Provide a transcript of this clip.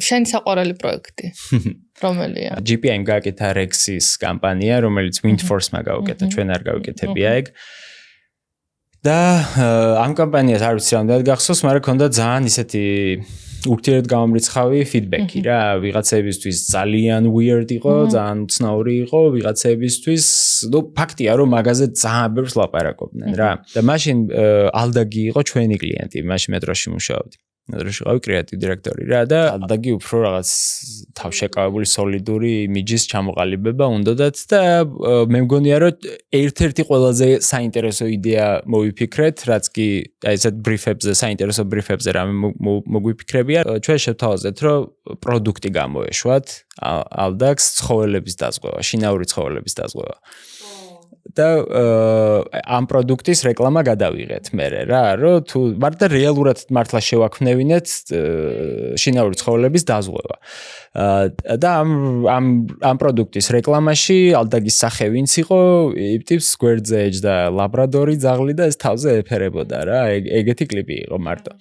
შენი საყვარელი პროექტი რომელია? GPM გააკეთა Rexis კამპანია, რომელიც Windforce-მა გაუკეთა, ჩვენ არ გავიკეთებია ეგ. და ამ კამპანიას არ ვიცი რამდენად გახსოვს, მაგრამ ქონდა ძალიან ისეთი ურთიერთ გამომრიცხავი ფიდბექი რა, ვიღაცებისთვის ძალიან weird იყო, ძალიან უცნაური იყო, ვიღაცებისთვის, ნუ ფაქტია რომ მაგაზე ძალიან ბევრს ლაპარაკობდნენ რა. და მაშინ ალდაგი იყო ჩვენი კლიენტი, მაშინ მეტროში მუშაობდი. მეტროში ყავი კრეატივ დირექტორი რა და ალდაგი უფრო რაღაც თავშეკავებული სოლიდური იმიჯის ჩამოყალიბება უნდათ და მე მგონია რომ ერთ-ერთი ყველაზე საინტერესო იდეა მოვიფიქრეთ, რაც კი აი ესეთ ბრიფებზე, საინტერესო ბრიფებზე რამე მოგვიფიქრებია. ჩვენ შევთავაზეთ, რომ პროდუქტი გამოეშვათ ალდაგს ცხოველების დაზღვევა, შინაური ცხოველების დაზღვევა. და ამ პროდუქტის რეკლამა გადავიღეთ მერე რა, რომ თუ მარტო რეალურად მართლა შევაქმნევინეთ შინაური ცხოველების დაზღვევა. და ამ პროდუქტის რეკლამაში ალდაგის სახე ვინც იყო, ტიპს გვერდზე ეჯდა ლაბრადორი ძაღლი და ეს თავზე ეფერებოდა რა, ეგეთი კლიპი იყო მარტო.